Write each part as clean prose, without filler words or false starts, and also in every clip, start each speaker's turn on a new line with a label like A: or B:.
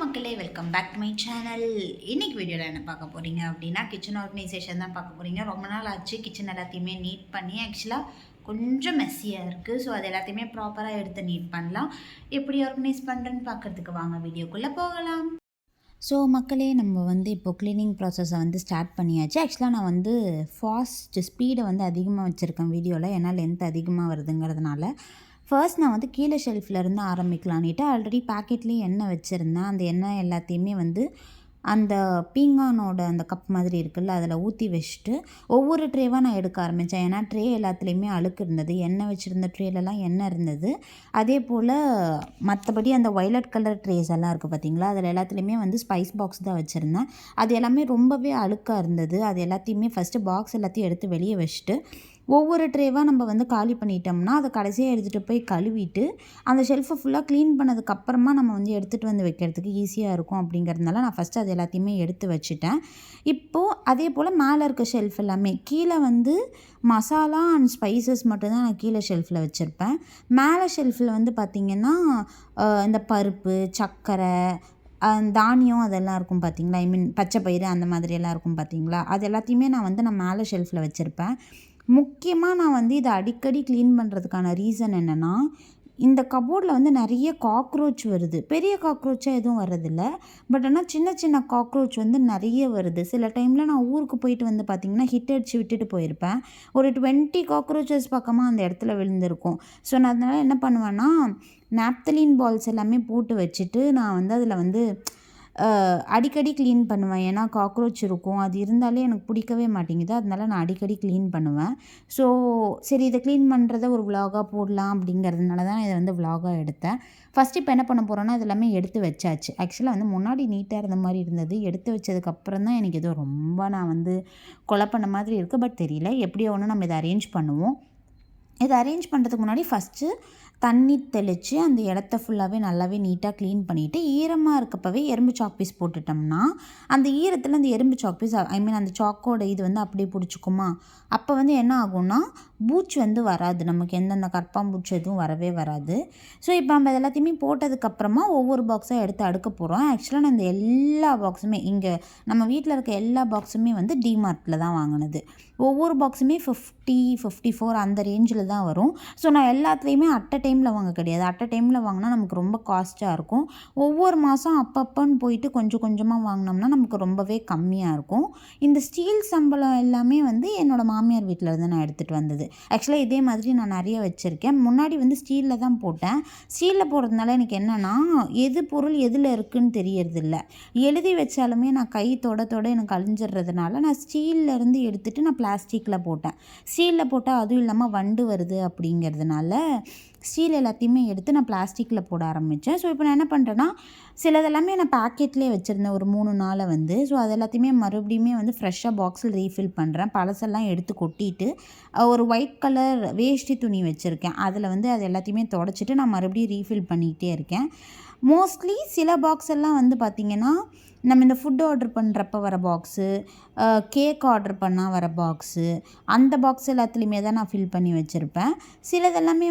A: மக்களே, welcome back to my channel. இன்னைக்கு வீடியோவில் என்ன பார்க்க போகிறீங்க அப்படின்னா, கிச்சன் ஆர்கனைசேஷன் தான் பார்க்க போகிறீங்க. ரொம்ப நாள் ஆச்சு கிச்சன் எல்லாத்தையுமே நீட் பண்ணி. ஆக்சுவலாக கொஞ்சம் மெஸ்ஸியாக இருக்குது. ஸோ அது எல்லாத்தையுமே ப்ராப்பராக எடுத்து நீட் பண்ணலாம். எப்படி ஆர்கனைஸ் பண்ணுறேன்னு பார்க்குறதுக்கு வாங்க வீடியோக்குள்ளே போகலாம். ஸோ மக்களே, நம்ம இப்போ க்ளீனிங் ப்ராசஸை ஸ்டார்ட் பண்ணியாச்சு. ஆக்சுவலாக நான் ஸ்பீடை அதிகமாக வச்சுருக்கேன் வீடியோவில். ஏன்னா லென்த் அதிகமாக வருதுங்கிறதுனால. ஃபர்ஸ்ட் நான் கீழே ஷெல்ஃப்லேருந்து ஆரம்பிக்கலான்ட்டு ஆல்ரெடி பேக்கெட்லேயும் எண்ணெய் வச்சுருந்தேன். அந்த எண்ணெய் எல்லாத்தையுமே அந்த பீங்கானோட அந்த கப் மாதிரி இருக்குல்ல, அதில் ஊற்றி வச்சுட்டு ஒவ்வொரு ட்ரேவாக நான் எடுக்க ஆரம்பித்தேன். ஏன்னா ட்ரே எல்லாத்துலேயுமே அழுக்கு இருந்தது. எண்ணெய் வச்சுருந்த ட்ரேலலாம் எண்ணெய் இருந்தது. அதே போல் மற்றபடி அந்த வயலட் கலர் ட்ரேஸ் எல்லாம் இருக்குது பார்த்திங்களா, அதில் எல்லாத்துலேயுமே ஸ்பைஸ் பாக்ஸ் தான் வச்சுருந்தேன். அது எல்லாமே ரொம்பவே அழுக்காக இருந்தது. அது எல்லாத்தையுமே ஃபஸ்ட்டு பாக்ஸ் எல்லாத்தையும் எடுத்து வெளியே வச்சுட்டு ஒவ்வொரு ட்ரேவாக நம்ம காலி பண்ணிட்டோம்னா அதை கடைசியாக எடுத்துகிட்டு போய் கழுவிட்டு அந்த ஷெல்ஃபை ஃபுல்லாக க்ளீன் பண்ணதுக்கப்புறமா நம்ம எடுத்துகிட்டு வைக்கிறதுக்கு ஈஸியாக இருக்கும். அப்படிங்கிறதுனால நான் ஃபஸ்ட்டு அது எல்லாத்தையுமே எடுத்து வச்சுட்டேன். இப்போது அதே போல் மேலே இருக்க ஷெல்ஃப் எல்லாமே கீழே மசாலா அண்ட் ஸ்பைசஸ் மட்டும்தான் நான் கீழே ஷெல்ஃபில் வச்சுருப்பேன். மேலே ஷெல்ஃபில் பார்த்திங்கன்னா இந்த பருப்பு, சர்க்கரை, தானியம் அதெல்லாம் இருக்கும் பார்த்திங்களா, பச்சை பயிறு அந்த மாதிரியெல்லாம் இருக்கும் பார்த்திங்களா, அது எல்லாத்தையுமே நான் மேலே ஷெல்ஃபில் வச்சுருப்பேன். முக்கியமாக நான் இதை அடிக்கடி க்ளீன் பண்ணுறதுக்கான ரீசன் என்னென்னா, இந்த கபோர்டில் நிறைய காக்ரோச் வருது. பெரிய காக்ரோச்சாக எதுவும் வர்றதில்ல. பட் ஆனால் சின்ன சின்ன காக்ரோச் நிறைய வருது. சில டைமில் நான் ஊருக்கு போயிட்டு பார்த்திங்கன்னா ஹிட் அடித்து விட்டுட்டு போயிருப்பேன். ஒரு 20 காக்ரோச்சஸ் பக்கமாக அந்த இடத்துல விழுந்திருக்கும். ஸோ நான் அதனால் என்ன பண்ணுவேன்னா, நாப்தலின் பால்ஸ் எல்லாமே போட்டு வச்சுட்டு நான் அதில் அடிக்கடி க்ளீன் பண்ணுவேன். ஏன்னா காக்ரோச் இருக்கும். அது இருந்தாலே எனக்கு பிடிக்கவே மாட்டேங்குது. அதனால நான் அடிக்கடி க்ளீன் பண்ணுவேன். ஸோ சரி, இதை க்ளீன் பண்ணுறத ஒரு விலாகாக போடலாம் அப்படிங்கிறதுனால தான் இதை விலாகாக எடுத்தேன். ஃபஸ்ட்டு இப்போ என்ன பண்ண போகிறோன்னா, அது எல்லாமே எடுத்து வச்சாச்சு. ஆக்சுவலாக முன்னாடி நீட்டாக இருந்த மாதிரி இருந்தது. எடுத்து வச்சதுக்கப்புறம் தான் எனக்கு ஏதோ ரொம்ப நான் கொலை பண்ண மாதிரி இருக்குது. பட் தெரியல, எப்படியோ ஒன்று நம்ம இதை அரேஞ்ச் பண்ணுவோம். இதை அரேஞ்ச் பண்ணுறதுக்கு முன்னாடி ஃபஸ்ட்டு தண்ணி தெளித்து அந்த இடத்த ஃபுல்லாகவே நல்லாவே நீட்டாக க்ளீன் பண்ணிவிட்டு ஈரமாக இருக்கப்பவே எறும்பு சாக் பீஸ் போட்டுட்டோம்னா அந்த ஈரத்தில் அந்த எறும்பு சாக் பீஸ் அந்த சாக்கோட இது அப்படியே பிடிச்சிக்குமா. அப்போ என்ன ஆகும்னா பூச்சி வராது. நமக்கு எந்தெந்த கற்பாம்பூச்சி எதுவும் வரவே வராது. ஸோ இப்போ நம்ம எல்லாத்தையுமே போட்டதுக்கப்புறமா ஒவ்வொரு பாக்ஸாக எடுத்து அடுக்க போகிறோம். ஆக்சுவலாக நான் இந்த எல்லா பாக்ஸுமே இங்கே நம்ம வீட்டில் இருக்க எல்லா பாக்ஸுமே டிமார்ட்டில் தான் வாங்கினது. ஒவ்வொரு பாக்ஸுமே 50, 54 அந்த ரேஞ்சில் தான் வரும். ஸோ நான் எல்லாத்துலேயுமே அட் அ டைமில் வாங்க கிடையாது. அட் அ டைமில் வாங்கினா நமக்கு ரொம்ப காஸ்ட்டாக இருக்கும். ஒவ்வொரு மாதம் அப்பப்போன்னு போயிட்டு கொஞ்சம் கொஞ்சமாக வாங்கினோம்னா நமக்கு ரொம்பவே கம்மியாக இருக்கும். இந்த ஸ்டீல் சம்பளம் எல்லாமே என்னோடய மாமியார் வீட்டில் இருந்து நான் எடுத்துகிட்டு வந்தது. ஆக்சுவலாக இதே மாதிரி நான் நிறைய வச்சுருக்கேன். முன்னாடி ஸ்டீலில் தான் போட்டேன். ஸ்டீலில் போடுறதுனால எனக்கு என்னென்னா, எது பொருள் எதில் இருக்குதுன்னு தெரியறதில்ல. எழுதி வச்சாலுமே நான் கை தொட எனக்கு அழிஞ்சிடுறதுனால நான் ஸ்டீல்லேருந்து எடுத்துகிட்டு நான் பிளாஸ்டிக்கில் போட்டேன். ஸ்டீலில் போட்டால் அதுவும் இல்லாமல் வண்டு வருது அப்படிங்கிறதுனால ஸ்டீல் எல்லாத்தையுமே எடுத்து நான் பிளாஸ்டிக்கில் போட ஆரம்பித்தேன். ஸோ இப்போ நான் என்ன பண்ணுறேன்னா, சிலதெல்லாமே நான் பேக்கெட்லேயே வச்சுருந்தேன் ஒரு 3 நாளை ஸோ அது எல்லாத்தையுமே மறுபடியுமே ஃப்ரெஷ்ஷாக பாக்ஸில் ரீஃபில் பண்ணுறேன். பழசெல்லாம் எடுத்து கொட்டிட்டு ஒரு ஒயிட் கலர் வேஷ்டி துணி வச்சுருக்கேன். அதில் அது எல்லாத்தையுமே தொடச்சிட்டு நான் மறுபடியும் ரீஃபில் பண்ணிக்கிட்டே இருக்கேன். மோஸ்ட்லி சில பாக்ஸ் எல்லாம் பார்த்திங்கன்னா, நம்ம இந்த ஃபுட் ஆர்டர் பண்ணுறப்ப வர பாக்ஸு, கேக் ஆர்டர் பண்ணால் வர பாக்ஸு, அந்த பாக்ஸ் எல்லாத்துலேயுமே தான் நான் ஃபில் பண்ணி வச்சுருப்பேன். சிலதெல்லாமே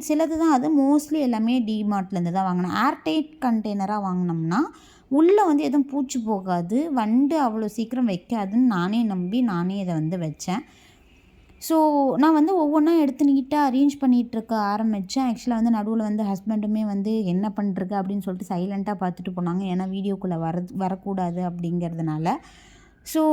A: சிலது தான், அது மோஸ்ட்லி எல்லாமே டிமார்ட்லேருந்து தான் வாங்கினேன். ஏர்டைட் கண்டெய்னராக வாங்கினோம்னா உள்ளே எதுவும் பூச்சி போகாது, வண்டு அவ்வளோ சீக்கிரம் வைக்காதுன்னு நானே நம்பி நானே இதை வச்சேன். ஸோ நான் ஒவ்வொன்றா எடுத்து நீட்டாக அரேஞ்ச் பண்ணிகிட்ருக்க ஆரம்பித்தேன். ஆக்சுவலாக நடுவில் ஹஸ்பண்டுமே என்ன பண்ணிருக்கு அப்படின்னு சொல்லிட்டு சைலண்ட்டாக பார்த்துட்டு போனாங்க. ஏன்னா வீடியோக்குள்ளே வரக்கூடாது அப்படிங்கிறதுனால. ஸோ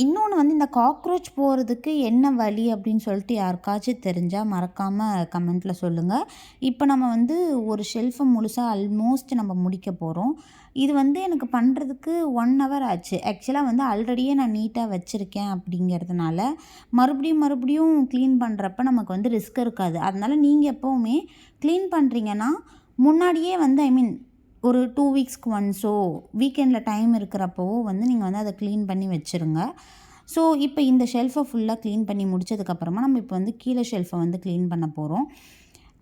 A: இன்னொன்று இந்த காக்ரோச் போகிறதுக்கு என்ன வழி அப்படின்னு சொல்லிட்டு யாருக்காச்சும் தெரிஞ்சால் மறக்காமல் கமெண்ட்டில் சொல்லுங்கள். இப்போ நம்ம ஒரு ஷெல்ஃபை முழுசாக ஆல்மோஸ்ட் நம்ம முடிக்க போகிறோம். இது எனக்கு பண்ணுறதுக்கு 1 hour ஆச்சு. ஆக்சுவலாக ஆல்ரெடியே நான் நீட்டாக வச்சுருக்கேன் அப்படிங்கிறதுனால மறுபடியும் க்ளீன் பண்ணுறப்ப நமக்கு ரிஸ்க் இருக்காது. அதனால் நீங்கள் எப்போவுமே க்ளீன் பண்ணுறீங்கன்னா முன்னாடியே ஒரு 2 வீக்ஸ்க்கு ஒன்ஸோ வீக்கெண்டில் டைம் இருக்கிறப்போவோ நீங்கள் அதை க்ளீன் பண்ணி வச்சுருங்க. ஸோ இப்போ இந்த ஷெல்ஃபை ஃபுல்லாக க்ளீன் பண்ணி முடித்ததுக்கப்புறமா நம்ம இப்போ கீழே ஷெல்ஃபை க்ளீன் பண்ண போகிறோம்.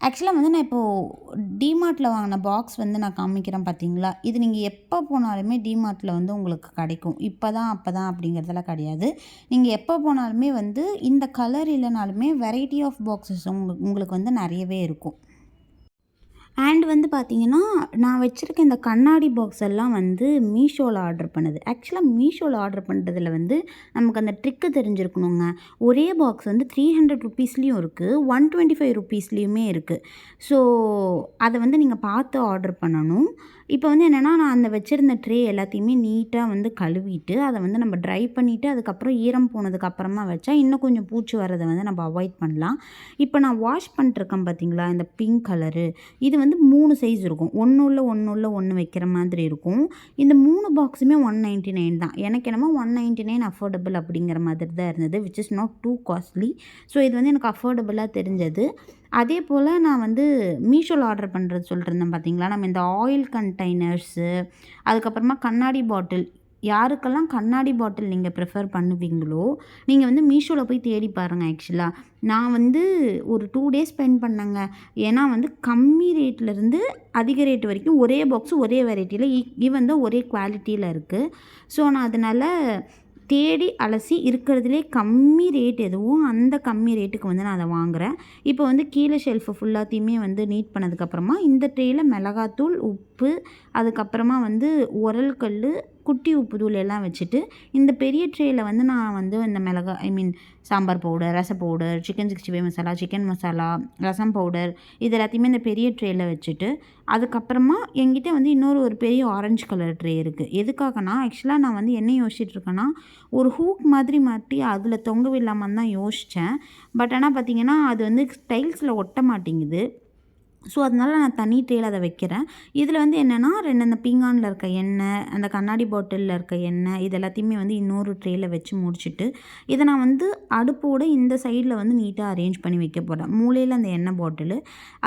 A: ஆக்சுவலாக நான் இப்போது டிமார்ட்டில் வாங்கின பாக்ஸ் நான் காமிக்கிறேன் பார்த்தீங்களா. இது நீங்கள் எப்போ போனாலுமே டிமார்ட்டில் உங்களுக்கு கிடைக்கும். இப்போ தான் அப்போ தான் அப்படிங்கிறதெல்லாம் கிடையாது. நீங்கள் எப்போ போனாலுமே இந்த கலர் இல்லைனாலுமே வெரைட்டி ஆஃப் பாக்ஸஸ் உங்களுக்கு நிறையவே இருக்கும். அண்ட் வந்து பார்த்தீங்கன்னா, நான் வச்சுருக்க இந்த கண்ணாடி பாக்ஸ் எல்லாம் வந்து மீஷோவில் ஆர்டர் பண்ணது. ஆக்சுவலாக மீஷோவில் ஆர்டர் பண்ணுறதுல வந்து நமக்கு அந்த ட்ரிக்கு தெரிஞ்சிருக்கணுங்க. ஒரே பாக்ஸ் வந்து 300 ருப்பீஸ்லேயும் இருக்குது, 125 ருப்பீஸ்லேயுமே இருக்குது. ஸோ அதை வந்து நீங்கள் பார்த்து ஆர்டர் பண்ணணும். இப்போ வந்து என்னென்னா, நான் அந்த வச்சுருந்த ட்ரே எல்லாத்தையுமே நீட்டாக வந்து கழுவிட்டு, அதை வந்து நம்ம ட்ரை பண்ணிவிட்டு, அதுக்கப்புறம் ஈரம் போனதுக்கப்புறமா வச்சா இன்னும் கொஞ்சம் பூச்சி வர்றதை வந்து நம்ம அவாய்ட் பண்ணலாம். இப்போ நான் வாஷ் பண்ணிட்டுருக்கேன் பார்த்தீங்களா, இந்த பிங்க் கலரு, இது வந்து 3 சைஸ் இருக்கும். ஒன்று உள்ள ஒன்று வைக்கிற மாதிரி இருக்கும். இந்த 3 பாக்ஸுமே 199 தான். எனக்கு என்னமோ 199 அஃபோர்டபுள் அப்படிங்கிற மாதிரி தான் இருந்தது, which is not too costly. So இது வந்து எனக்கு அஃபோர்டபுளாக தெரிஞ்சது. அதே போல் நான் வந்து மீஷோவில் ஆர்டர் பண்ணுறது சொல்லிட்டுருந்தேன் பார்த்தீங்களா, நம்ம இந்த ஆயில் கண்டெய்னர்ஸு, அதுக்கப்புறமா கண்ணாடி பாட்டில், யாருக்கெல்லாம் கண்ணாடி பாட்டில் நீங்கள் ப்ரிஃபர் பண்ணுவீங்களோ, நீங்கள் வந்து மீஷோவில் போய் தேடி பாருங்கள். ஆக்சுவலாக நான் வந்து ஒரு 2 டேஸ் ஸ்பெண்ட் பண்ணேங்க. ஏன்னா வந்து கம்மி ரேட்லேருந்து அதிக ரேட் வரைக்கும் ஒரே பாக்ஸு ஒரே வெரைட்டியில் ஈவன் தான் ஒரே குவாலிட்டியில் இருக்குது. ஸோ நான் அதனால் தேடி அலசி இருக்கிறதுலே கம்மி ரேட் எதுவும் அந்த கம்மி ரேட்டுக்கு வந்து நான் அதை வாங்குகிறேன். இப்போ வந்து கீழே ஷெல்ஃபு ஃபுல்லாத்தையுமே வந்து நீட் பண்ணதுக்கப்புறமா இந்த ட்ரேயில் மிளகாத்தூள், உப்பு, அதுக்கப்புறமா வந்து உரல் கல், குட்டி உப்பு தூள் எல்லாம் வச்சுட்டு, இந்த பெரிய ட்ரேயில் வந்து நான் வந்து இந்த சாம்பார் பவுடர், ரச powder, chicken 65 masala, chicken masala, rasam powder, இது எல்லாத்தையுமே இந்த பெரிய ட்ரேயில் வச்சுட்டு, அதுக்கப்புறமா என்கிட்ட வந்து ஒரு பெரிய ஆரஞ்சு கலர் ட்ரே இருக்குது. எதுக்காகனா, ஆக்சுவலாக நான் வந்து என்ன யோசிச்சுட்ருக்கேன்னா, ஒரு ஹூக் மாதிரி மாட்டி அதில் தொங்க விடலாமான்னு தான் யோசித்தேன். பட் ஆனால் பார்த்திங்கன்னா, அது வந்து டைல்ஸில் ஒட்ட மாட்டேங்குது. ஸோ அதனால் நான் தனி ட்ரேயில் அதை வைக்கிறேன். இதில் வந்து என்னென்னா, அந்த பீங்கானில் இருக்க எண்ணெய், அந்த கண்ணாடி பாட்டிலில் இருக்க எண்ணெய், இது எல்லாத்தையுமே வந்து இன்னொரு ட்ரேயில் வச்சு முடிச்சுட்டு, இதை நான் வந்து அடுப்போட இந்த சைடில் வந்து நீட்டாக அரேஞ்ச் பண்ணி வைக்க போகிறேன். மூலையில் அந்த எண்ணெய் பாட்டிலு,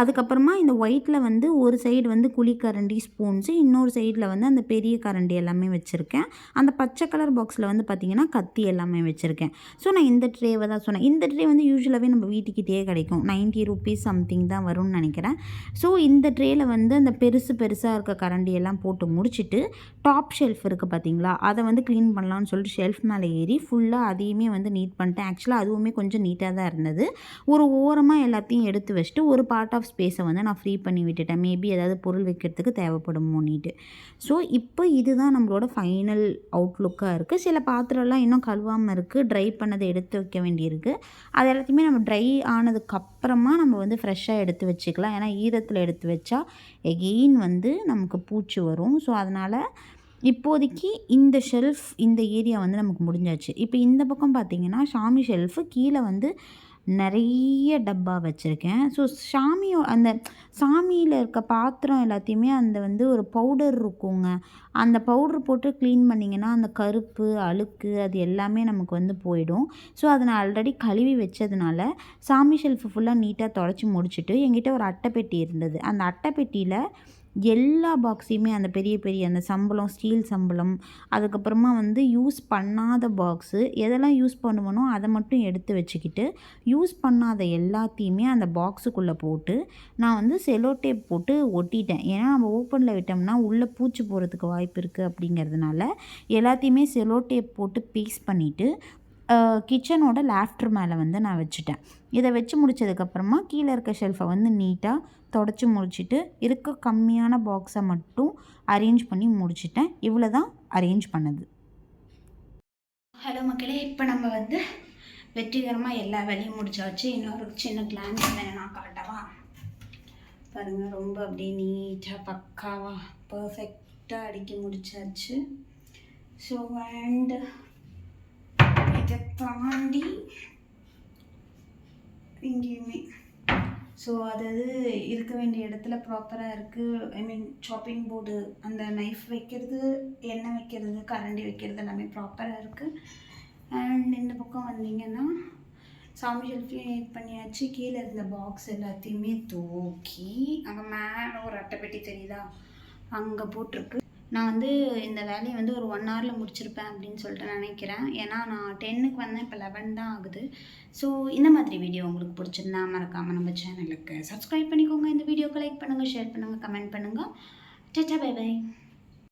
A: அதுக்கப்புறமா இந்த ஒயிட்டில் வந்து ஒரு சைடு வந்து குழிக்கரண்டி, ஸ்பூன்ஸு, இன்னொரு சைடில் வந்து அந்த பெரிய கரண்டி எல்லாமே வச்சுருக்கேன். அந்த பச்சை கலர் பாக்ஸில் வந்து பார்த்திங்கன்னா கத்தி எல்லாமே வச்சுருக்கேன். ஸோ நான் இந்த ட்ரேவை தான் சொன்னேன். இந்த ட்ரே வந்து யூஸ்வலாகவே நம்ம வீட்டுக்கிட்டே கிடைக்கும். 90 ருப்பீஸ் சம்திங் தான் வரும்னு நினைக்கிறேன். ஸோ இந்த ட்ரேயில் வந்து அந்த பெருசாக இருக்க கரண்டியெல்லாம் போட்டு முடிச்சுட்டு, டாப் ஷெல்ஃப் இருக்குது பார்த்தீங்களா, அதை வந்து க்ளீன் பண்ணலான்னு சொல்லிட்டு ஷெல்ஃப் மேலே ஏறி ஃபுல்லாக அதையுமே வந்து நீட் பண்ணிட்டேன். ஆக்சுவலாக அதுவுமே கொஞ்சம் நீட்டாக தான் இருந்தது. ஒரு ஓரமாக எல்லாத்தையும் எடுத்து வச்சுட்டு ஒரு பார்ட் ஆஃப் ஸ்பேஸை வந்து நான் ஃப்ரீ பண்ணி விட்டுட்டேன். மேபி ஏதாவது பொருள் வைக்கிறதுக்கு தேவைப்படுமோன்னிட்டு. ஸோ இப்போ இதுதான் நம்மளோட ஃபைனல் அவுட்லுக்காக இருக்குது. சில பாத்திரம்லாம் இன்னும் கழுவாமல் இருக்குது, ட்ரை பண்ணதை எடுத்து வைக்க வேண்டியிருக்கு. அது எல்லாத்தையுமே நம்ம ட்ரை ஆனதுக்கப்புறமா நம்ம வந்து ஃப்ரெஷ்ஷாக எடுத்து வச்சுக்கலாம். ஏன்னா ஈரத்தில் எடுத்து வச்சா எகெயின் வந்து நமக்கு பூச்சி வரும். ஸோ அதனால் இப்போதைக்கு இந்த ஷெல்ஃப், இந்த ஏரியா வந்து நமக்கு முடிஞ்சாச்சு. இப்போ இந்த பக்கம் பார்த்திங்கன்னா சாமி ஷெல்ஃபு, கீழே வந்து நிறைய டப்பா வச்சுருக்கேன். ஸோ அந்த சாமியில் இருக்க பாத்திரம் எல்லாத்தையுமே அந்த வந்து ஒரு பவுடர் இருக்குங்க, அந்த பவுட்ரு போட்டு க்ளீன் பண்ணிங்கன்னா அந்த கருப்பு, அழுக்கு அது எல்லாமே நமக்கு வந்து போயிடும். ஸோ அதை நான் ஆல்ரெடி கழுவி வச்சதுனால சாமி ஷெல்ஃபு ஃபுல்லாக நீட்டாக தொடச்சி முடிச்சுட்டு, என்கிட்ட ஒரு அட்டைப்பெட்டி இருந்தது. அந்த அட்டைப்பெட்டியில் எல்லா பாக்ஸையுமே, அந்த பெரிய அந்த சம்பளம், ஸ்டீல் சம்பளம், அதுக்கப்புறமா வந்து யூஸ் பண்ணாத பாக்ஸு, எதெல்லாம் யூஸ் பண்ணுவனோ அதை மட்டும் எடுத்து வச்சுக்கிட்டு, யூஸ் பண்ணாத எல்லாத்தையுமே அந்த பாக்ஸுக்குள்ளே போட்டு நான் வந்து செலோ டேப் போட்டு ஒட்டிட்டேன். ஏன்னா நம்ம ஓப்பனில் விட்டோம்னா உள்ளே பூச்சி போகிறதுக்கு வாய்ப்பு இருக்குது அப்படிங்கிறதுனால எல்லாத்தையுமே செலோ டேப் போட்டு பேஸ்ட் பண்ணிவிட்டு கிச்சனோட லேஃப்டர் மேலே வந்து நான் வச்சுட்டேன். இதை வச்சு முடித்ததுக்கப்புறமா கீழே இருக்க ஷெல்ஃபை வந்து நீட்டாக தொடச்சி முடிச்சுட்டு இருக்க கம்மியான பாக்ஸை மட்டும் அரேஞ்ச் பண்ணி முடிச்சிட்டேன். இவ்வளோ தான் அரேஞ்ச் பண்ணது. ஹலோ மக்களே, இப்போ நம்ம வந்து வெற்றிகரமாக எல்லா வேலையும் முடிச்சாச்சு. இன்னொரு சின்ன கிளான்ஸ் நான் காட்டவா பாருங்கள். ரொம்ப அப்படியே நீட்டாக பக்காவாக பர்ஃபெக்டாக அடுக்கி முடிச்சாச்சு. ஸோ அண்ட் இதை தாண்டி எங்கேயுமே ஸோ அதாவது இருக்க வேண்டிய இடத்துல ப்ராப்பராக இருக்குது. சாப்பிங் போர்டு, அந்த நைஃப் வைக்கிறது, எண்ணெய் வைக்கிறது, கரண்டி வைக்கிறது எல்லாமே ப்ராப்பராக இருக்குது. அண்ட் இந்த பக்கம் வந்தீங்கன்னா சாமி ஷெல்ஃபையும் நீட் பண்ணியாச்சு. கீழே இருந்த பாக்ஸ் எல்லாத்தையுமே தூக்கி அங்கே மேலே ஒரு அட்டைப்பெட்டி தெரியுதா, அங்கே போட்டிருக்கு. நான் வந்து இந்த வேலையை வந்து ஒரு 1 ஹவரில் முடிச்சிருப்பேன் அப்படின்னு சொல்லிட்டு நினைக்கிறேன். ஏன்னா நான் 10க்கு வந்தேன், இப்போ 11 தான் ஆகுது. ஸோ இந்த மாதிரி வீடியோ உங்களுக்கு பிடிச்சிருந்தா மறக்காமல் நம்ம சேனலுக்கு சப்ஸ்கிரைப் பண்ணிக்கோங்க. இந்த வீடியோக்கு லைக் பண்ணுங்கள், ஷேர் பண்ணுங்கள், கமெண்ட் பண்ணுங்கள். டாடா, பை பை.